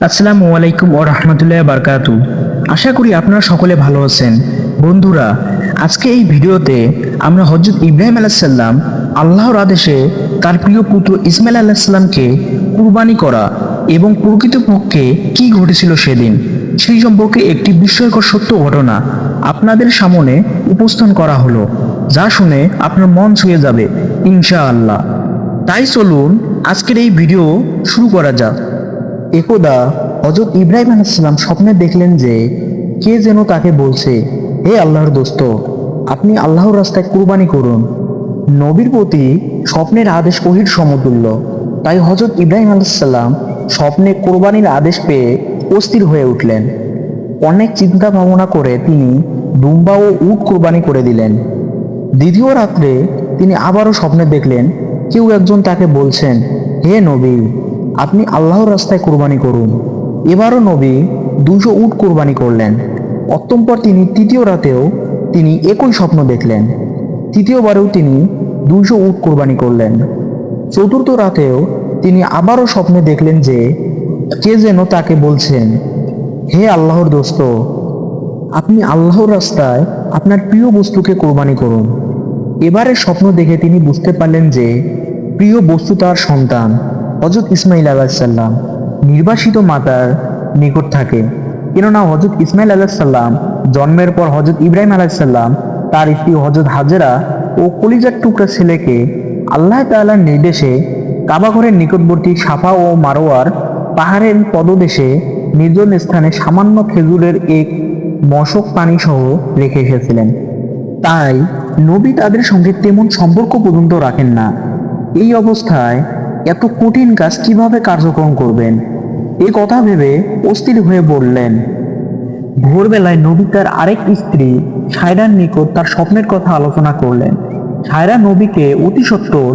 আসসালামু আলাইকুম ওয়া রাহমাতুল্লাহি ওয়া বারাকাতুহু। আশা করি আপনারা সকলে ভালো আছেন। বন্ধুরা, আজকে এই ভিডিওতে আমরা হযরত ইব্রাহিম আলাইহিস সালাম আল্লাহর আদেশে তার প্রিয় পুত্র ইসমাইল আলাইহিস সালামকে কুরবানি করা এবং প্রকৃতপক্ষে কি ঘটেছিল সেদিন সেই সম্পর্কে একটি বিস্ময়কর সত্য ঘটনা আপনাদের সামনে উপস্থাপন করা হলো, যা শুনে আপনার মন ছুঁয়ে যাবে ইনশাআল্লাহ। তাই চলুন আজকের এই ভিডিও শুরু করা যাক। একদা হযরত ইব্রাহিম আলাইহিস সালাম স্বপ্নে দেখলেন যে কে যেন তাকে বলছে, হে আল্লাহর দোস্ত, আপনি আল্লাহর রাস্তায় কুরবানি করুন। নবীর প্রতি স্বপ্নের আদেশ ওহীর সমতুল্য। তাই হযরত ইব্রাহিম আলাইহিস সালাম স্বপ্নে কোরবানির আদেশ পেয়ে অস্থির হয়ে উঠলেন। অনেক চিন্তা ভাবনা করে তিনি দুম্বা ও উট কোরবানি করে দিলেন। দ্বিতীয় রাত্রে তিনি আবারও স্বপ্নে দেখলেন কেউ একজন তাকে বলছেন, হে নবী, আপনি আল্লাহর রাস্তায় কোরবানি করুন। এবারও নবী 200 উট কোরবানি করলেন। অতঃপর তিনি তৃতীয় রাতেও তিনি একই স্বপ্ন দেখলেন। তৃতীয়বারেও তিনি 200 উট কোরবানি করলেন। চতুর্থ রাতেও তিনি আবারও স্বপ্নে দেখলেন যে কে যেন তাকে বলছেন, হে আল্লাহর দোস্ত, আপনি আল্লাহর রাস্তায় আপনার প্রিয় বস্তুকে কোরবানি করুন। এবারের স্বপ্ন দেখে তিনি বুঝতে পারলেন যে প্রিয় বস্তু তার সন্তান হযরত ইসমাইল আলাইহিস সালাম নির্বাসিত মাতার নিকট থাকে। কেননা হযরত ইসমাইল আলাইহিস সালাম জন্মের পর হযরত ইব্রাহিম আলাইহিস সালাম তার স্ত্রী হযরত হাজেরা ও কলিজার টুকরা ছেলেকে আল্লাহ তাআলার নির্দেশে কাবাঘরের নিকটবর্তী সাফা ও মারোয়ার পাহাড়ের পদদেশে নির্জন স্থানে সামান্য খেজুরের এক মশক পানি সহ রেখে এসেছিলেন। তাই নবী তাদের সঙ্গে তেমন সম্পর্ক পর্যন্ত রাখেন না। এই অবস্থায় এত কঠিন কাজ কিভাবে কার্যক্রম করবেন, এই কথা ভেবে অস্থির হয়ে পড়লেন। ভোরবেলায় নবী তার আরেক স্ত্রী সায়রার নিকট তার স্বপ্নের কথা আলোচনা করলেন। সায়রা নবীকে অতি সত্বর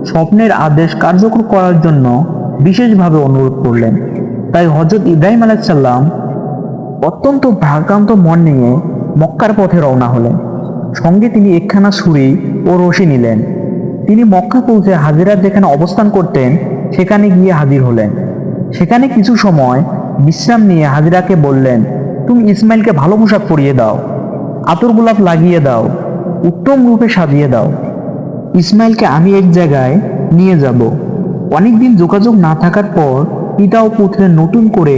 স্বপ্নের আদেশ কার্যকর করার জন্য বিশেষভাবে অনুরোধ করলেন। তাই হযরত ইব্রাহিম আলাইহিস সালাম অত্যন্ত ভারাক্রান্ত মন নিয়ে মক্কার পথে রওনা হলেন। সঙ্গে তিনি একখানা ছুরি ও রশি নিলেন। তিনি মক্কা পৌঁছে হাজেরা যেখানে অবস্থান করতেন সেখানে গিয়ে হাজির হলেন। সেখানে কিছু সময় বিশ্রাম নিয়ে হাজেরাকে বললেন, তুমি ইসমাইলকে ভালো পোশাক পরিয়ে দাও, আতর গোলাপ লাগিয়ে দাও, উত্তম রূপে সাজিয়ে দাও। ইসমাইলকে আমি এক জায়গায় নিয়ে যাব। অনেকদিন যোগাযোগ না থাকার পর পিতা ও পুত্রের নতুন করে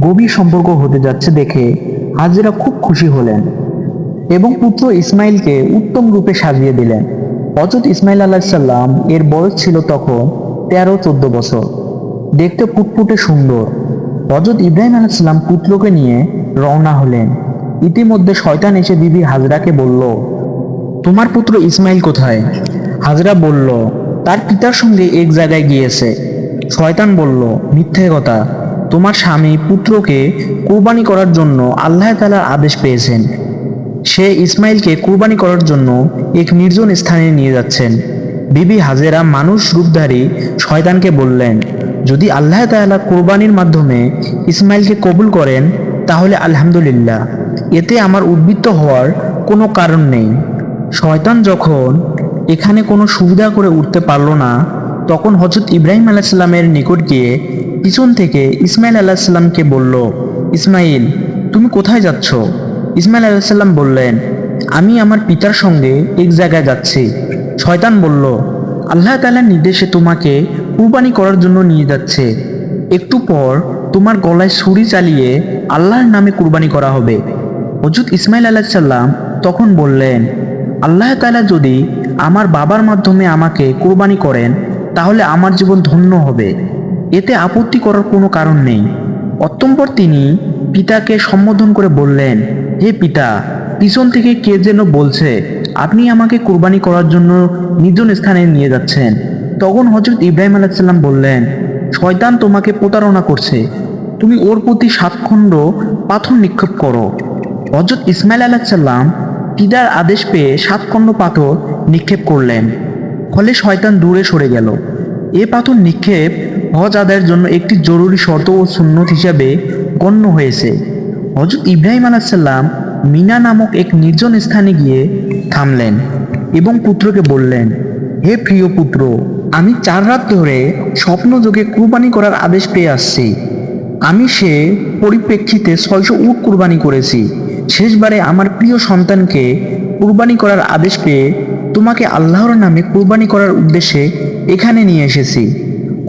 গভীর সম্পর্ক হতে যাচ্ছে দেখে হাজেরা খুব খুশি হলেন এবং পুত্র ইসমাইলকে উত্তম রূপে সাজিয়ে দিলেন। হযরত ইসমাইল আলাইহিস সালাম এর বয়স ছিল তখন 13-14 বছর, দেখতে ফুটফুটে সুন্দর। হযরত ইব্রাহিম আলাইহিস সালাম পুত্রকে নিয়ে রওনা হলেন। ইতিমধ্যে শয়তান এসে বিবি হাজরাকে বলল, তোমার পুত্র ইসমাইল কোথায়? হাজরা বলল, তার পিতার সঙ্গে এক জায়গায় গিয়েছে। শয়তান বলল, মিথ্যে কথা, তোমার স্বামী পুত্রকে কুরবানি করার জন্য আল্লাহ তাআলার আদেশ পেয়েছেন। সে ইসমাইলকে কুরবানি করার জন্য এক নির্জন স্থানে নিয়ে যাচ্ছেন। বিবি হাজেরা মানুষ রূপধারী শয়তানকে বললেন, যদি আল্লাহ তাআলা কুরবানির মাধ্যমে ইসমাইলকে কবুল করেন তাহলে আলহামদুলিল্লাহ, এতে আমার উদ্বৃত্ত হওয়ার কোনো কারণ নেই। শয়তান যখন এখানে কোনো সুবিধা করে উঠতে পারল না, তখন হযরত ইব্রাহিম আলাইহিস সালামের নিকট গিয়ে পিছন থেকে ইসমাইল আলাইহিস সালামকে বলল, ইসমাইল, তুমি কোথায় যাচ্ছ? ইসমাইল আলাইহিস সালাম বললেন, আমি আমার পিতার সঙ্গে এক জায়গায় যাচ্ছি। শয়তান বলল, আল্লাহ তাআলার নির্দেশে তোমাকে কুরবানি করার জন্য নিয়ে যাচ্ছে। একটু পর তোমার গলায় ছুরি চালিয়ে আল্লাহর নামে কুরবানি করা হবে। হযরত ইসমাইল আলাইহিস সালাম তখন বললেন, আল্লাহ তাআলা যদি আমার বাবার মাধ্যমে আমাকে কুরবানি করেন তাহলে আমার জীবন ধন্য হবে, এতে আপত্তি করার কোনো কারণ নেই। অতঃপর তিনি পিতাকে সম্বোধন করে বললেন, হে পিতা, পিছন থেকে কে যেন বলছে আপনি আমাকে কুরবানি করার জন্য নির্জন স্থানে নিয়ে যাচ্ছেন। তখন হযরত ইব্রাহিম আলাইহিস সালাম বললেন, শয়তান তোমাকে প্রতারণা করছে, তুমি ওর প্রতি 7 খণ্ড পাথর নিক্ষেপ করো। হযরত ইসমাইল আলাইহিস সালাম পিতার আদেশ পেয়ে 7 খণ্ড পাথর নিক্ষেপ করলেন। ফলে শয়তান দূরে সরে গেল। এ পাথর নিক্ষেপ হজ আদায়ের জন্য একটি জরুরি শর্ত ও সুন্নত হিসাবে গণ্য হয়েছে। হযরত ইব্রাহিম আলাইহিস সালাম মিনা নামক এক নির্জন স্থানে গিয়ে থামলেন এবং পুত্রকে বললেন, হে প্রিয় পুত্র, আমি 4 রাত ধরে স্বপ্নযোগে কুরবানি করার আদেশ পেয়ে আসছি। আমি সে পরিপ্রেক্ষিতে 600 উট কুরবানি করেছি। শেষবারে আমার প্রিয় সন্তানকে কুরবানি করার আদেশ পেয়ে তোমাকে আল্লাহর নামে কুরবানি করার উদ্দেশ্যে এখানে নিয়ে এসেছি।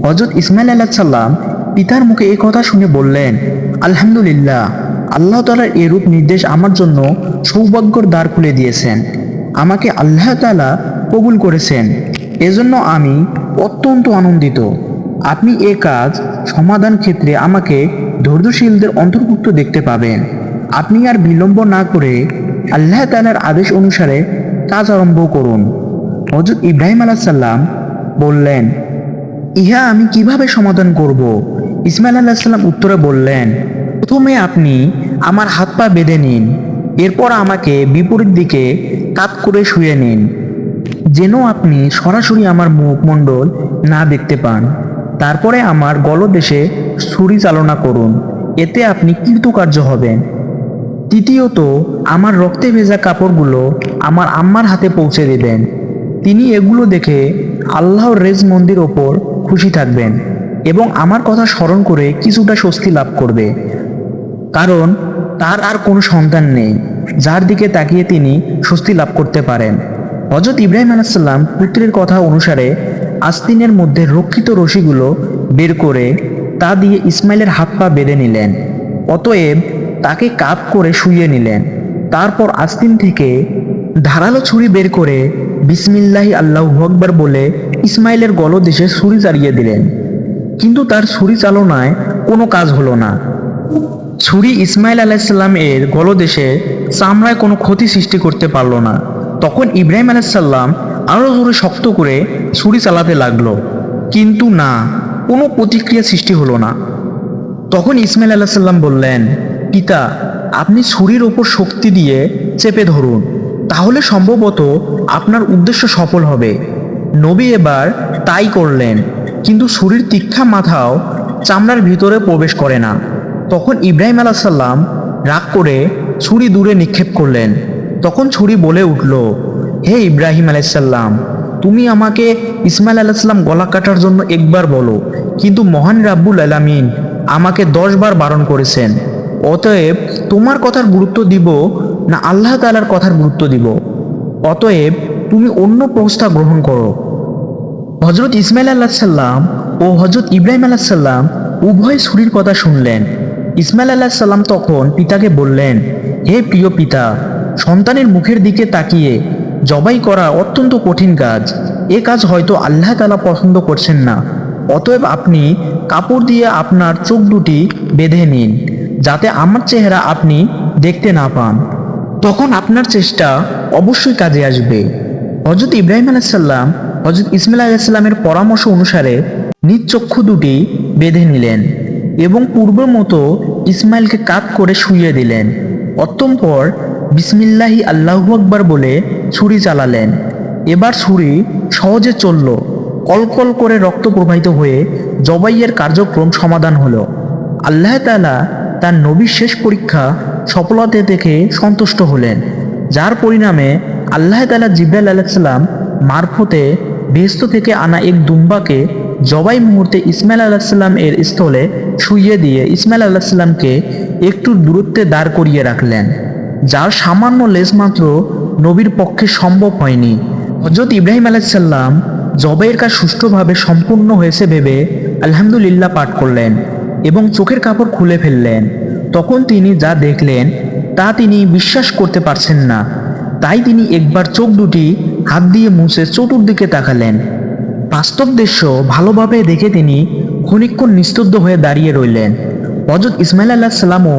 হযরত ইসমাইল আলাইহিস সালাম পিতার মুখে এই কথা শুনে বললেন, আলহামদুলিল্লাহ, আল্লাহ তাআলার এরূপ নির্দেশ আমার জন্য সৌভাগ্যর দ্বার খুলে দিয়েছেন। আমাকে আল্লাহ তাআলা কবুল করেছেন, এজন্য আমি অত্যন্ত আনন্দিত। আপনি এ কাজ সমাধান ক্ষেত্রে আমাকে ধৈর্যশীলদের অন্তর্ভুক্ত দেখতে পাবেন। আপনি আর বিলম্ব না করে আল্লাহ তাআলার আদেশ অনুসারে কাজ আরম্ভ করুন। হযরত ইব্রাহিম আলাইহিস সালাম বললেন, ইহা আমি কিভাবে সমাধান করব? ইসমাইল আলাইহিস সালাম উত্তরে বললেন, প্রথমে আপনি আমার হাত পা বেঁধে নিন, এরপর আমাকে বিপরীত দিকে কাত করে শুয়ে নিন, যেন আপনি সরাসরি আমার মুখমণ্ডল না দেখতে পান। তারপরে আমার গলদেশে ছুরি চালনা করুন, এতে আপনি কৃতকার্য হবেন। তৃতীয়ত, আমার রক্তে ভেজা কাপড়গুলো আমার আম্মার হাতে পৌঁছে দেবেন। তিনি এগুলো দেখে আল্লাহর রেজ মন্দির ওপর খুশি থাকবেন এবং আমার কথা স্মরণ করে কিছুটা স্বস্তি লাভ করবে, কারণ তার আর কোনো সন্তান নেই যার দিকে তাকিয়ে তিনি স্বস্তি লাভ করতে পারেন। হযরত ইব্রাহিম আলাইহিস সালাম পুত্রের কথা অনুসারে আস্তিনের মধ্যে রক্ষিত রশিগুলো বের করে তা দিয়ে ইসমাইলের হাত পা বেঁধে নিলেন। অতএব তাকে কাত করে শুইয়ে নিলেন। তারপর আস্তিন থেকে ধারালো ছুরি বের করে বিসমিল্লাহি আল্লাহু আকবার বলে ইসমাইলের গলদেশে ছুরি চালিয়ে দিলেন। কিন্তু তার ছুরি চালনায় কোনো কাজ হলো না। ছুরি ইসমাইল আলাইহিস সালাম এর গলদেশে চামড়ায় কোনো ক্ষতি সৃষ্টি করতে পারল না। তখন ইব্রাহিম আলাইহিস সালাম আরো জোরে শক্ত করে ছুরি চালাতে লাগলো, কিন্তু না, কোনো প্রতিক্রিয়া সৃষ্টি হলো না। তখন ইসমাইল আলাইহিস সালাম বললেন, পিতা, আপনি ছুরির ওপর শক্তি দিয়ে চেপে ধরুন, তাহলে সম্ভবত আপনার উদ্দেশ্য সফল হবে। নবী এবার তাই করলেন, কিন্তু ছুরির তীক্ষ্ণ মাথাও চামড়ার ভিতরে প্রবেশ করে না। তখন ইব্রাহিম আলাইহিস সালাম রাগ করে ছুরি দূরে নিক্ষেপ করলেন। তখন ছুরি বলে উঠল, হে ইব্রাহিম আলাইহিস সালাম, তুমি আমাকে ইসমাইল আলাইহিস সালাম গলা কাটার জন্য একবার বলো, কিন্তু মহান রাব্বুল আলামিন আমাকে 10 বার বারণ করেছেন। অতএব তোমার কথার গুরুত্ব দিব না আল্লাহ তাআলার কথার গুরুত্ব দিব? অতএব তুমি অন্য প্রস্তাব গ্রহণ করো। হযরত ইসমাইল আলাইহিস সালাম ও হযরত ইব্রাহিম আলাইহিস সালাম উভয় ছুরির কথা শুনলেন। ইসমাইল আলাইহিস সালাম তখন পিতাকে বললেন, হে প্রিয় পিতা, সন্তানের মুখের দিকে তাকিয়ে জবাই করা অত্যন্ত কঠিন কাজ। এ কাজ হয়তো আল্লাহ তাআলা পছন্দ করছেন না। অতএব আপনি কাপড় দিয়ে আপনার চোখ দুটি বেঁধে নিন, যাতে আমার চেহারা আপনি দেখতে না পান। তখন আপনার চেষ্টা অবশ্যই কাজে আসবে। হযরত ইব্রাহিম আলাইহিস সালাম হযরত ইসমাইল আলাইহিস সালামের পরামর্শ অনুসারে নিজ চক্ষু দুটি বেঁধে নিলেন এবং পূর্বের মতো ইসমাইলকে কাত করে শুইয়ে দিলেন। অতঃপর বিসমিল্লাহি আল্লাহু আকবার বলে ছুরি চালালেন। এবার ছুরি সহজে চলল। কলকল করে রক্ত প্রবাহিত হয়ে জবাইয়ের কার্যক্রম সমাধান হলো। আল্লাহ তাআলা তার নবীর শেষ পরীক্ষা সফলতা দেখে সন্তুষ্ট হলেন, যার পরিণামে আল্লাহ তাআলা জিবরাইল আলাইহিস সালাম মারফতে বেহেশত থেকে আনা এক দুম্বাকে জবাই মুহূর্তে ইসমাইল আলাইহিস সালাম এর স্থলে শুইয়ে দিয়ে ইসমাইল আলাইহিস সালামকে একটু দূরত্বে দাঁড় করিয়ে রাখলেন, যার সামান্য লেজ মাত্র নবীর পক্ষে সম্ভব হয়নি। হযরত ইব্রাহিম আলাইহিস সালাম জবাইয়ের কাজ সুষ্ঠুভাবে সম্পূর্ণ হয়েছে ভেবে আলহামদুলিল্লাহ পাঠ করলেন এবং চোখের কাপড় খুলে ফেললেন। তখন তিনি যা দেখলেন তা তিনি বিশ্বাস করতে পারছেন না। তাই তিনি একবার চোখ দুটি হাত দিয়ে মুছে চতুর্দিকে তাকালেন। বাস্তব দৃশ্য ভালোভাবে দেখে তিনি ক্ষণিকক্ষণ নিস্তব্ধ হয়ে দাঁড়িয়ে রইলেন। হযরত ইসমাইল আলাইহিস সালামও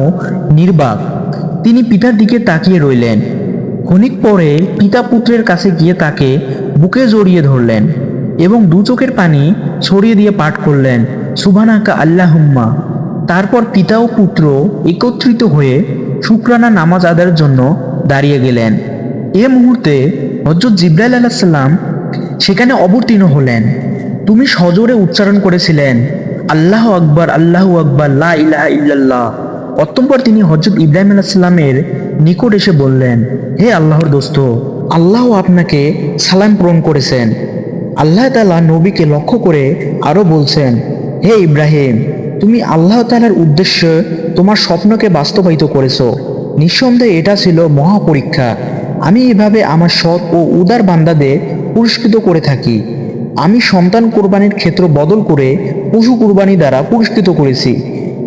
নির্বাক। তিনি পিতার দিকে তাকিয়ে রইলেন। ক্ষণিক পরে পিতা পুত্রের কাছে গিয়ে তাকে বুকে জড়িয়ে ধরলেন এবং দু চোখের পানি ছড়িয়ে দিয়ে পাঠ করলেন, সুবহানাকা আল্লাহুম্মা। তারপর পিতা ও পুত্র একত্রিত হয়ে শুকরানা নামাজ আদায়ের জন্য দাঁড়িয়ে গেলেন। এ মুহূর্তে হযরত জিবরাইল আলাইহিস সালাম সেখানে অবতীর্ণ হলেন। তুমি সজোরে উচ্চারণ করেছিলেন, আল্লাহু আকবার, আল্লাহু আকবার, লা ইলাহা ইল্লাল্লাহ। অতঃপর তিনি হযরত ইব্রাহিম আলাইহিস সালামের নিকট এসে বললেন, হে আল্লাহর দোস্ত, আল্লাহ আপনাকে সালাম প্রেরণ করেছেন। আল্লাহ তাআলা নবীকে লক্ষ্য করে আরো বলছেন, হে ইব্রাহিম, তুমি আল্লাহ তাআলার উদ্দেশ্যে তোমার স্বপ্নকে বাস্তবায়িত করেছো। নিঃসন্দেহে এটা ছিল মহা পরীক্ষা। আমি এভাবে আমার সৎ ও উদার বান্দাদের পুরস্কৃত করে থাকি। আমি সন্তান কোরবানির ক্ষেত্র বদল করে পশু কোরবানি দ্বারা পুরস্কৃত করেছি।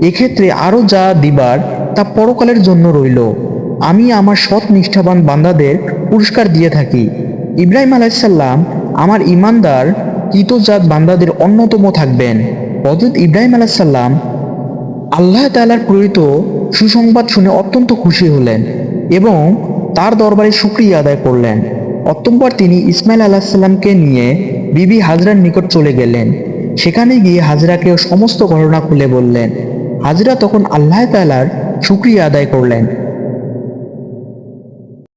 এক্ষেত্রে আরও যা দিবার তা পরকালের জন্য রইল। আমি আমার সৎ নিষ্ঠাবান বান্দাদের পুরস্কার দিয়ে থাকি। ইব্রাহিম আলাইসাল্লাম আমার ইমানদার কৃতজাত বান্দাদের অন্যতম থাকবেন। হযরত ইব্রাহিম আলাইসাল্লাম আল্লাহ তাআলার প্রেরিত সুসংবাদ শুনে অত্যন্ত খুশি হলেন এবং তার দরবারে শুকরিয়া আদায় করলেন। অতঃপর তিনি ইসমাইল আলাহিসাল্লামকে নিয়ে বিবি হাজরার নিকট চলে গেলেন। সেখানে গিয়ে হাজরাকে সমস্ত ঘটনা খুলে বললেন। হাজরা তখন আল্লাহ তাআলার শুকরিয়া আদায় করলেন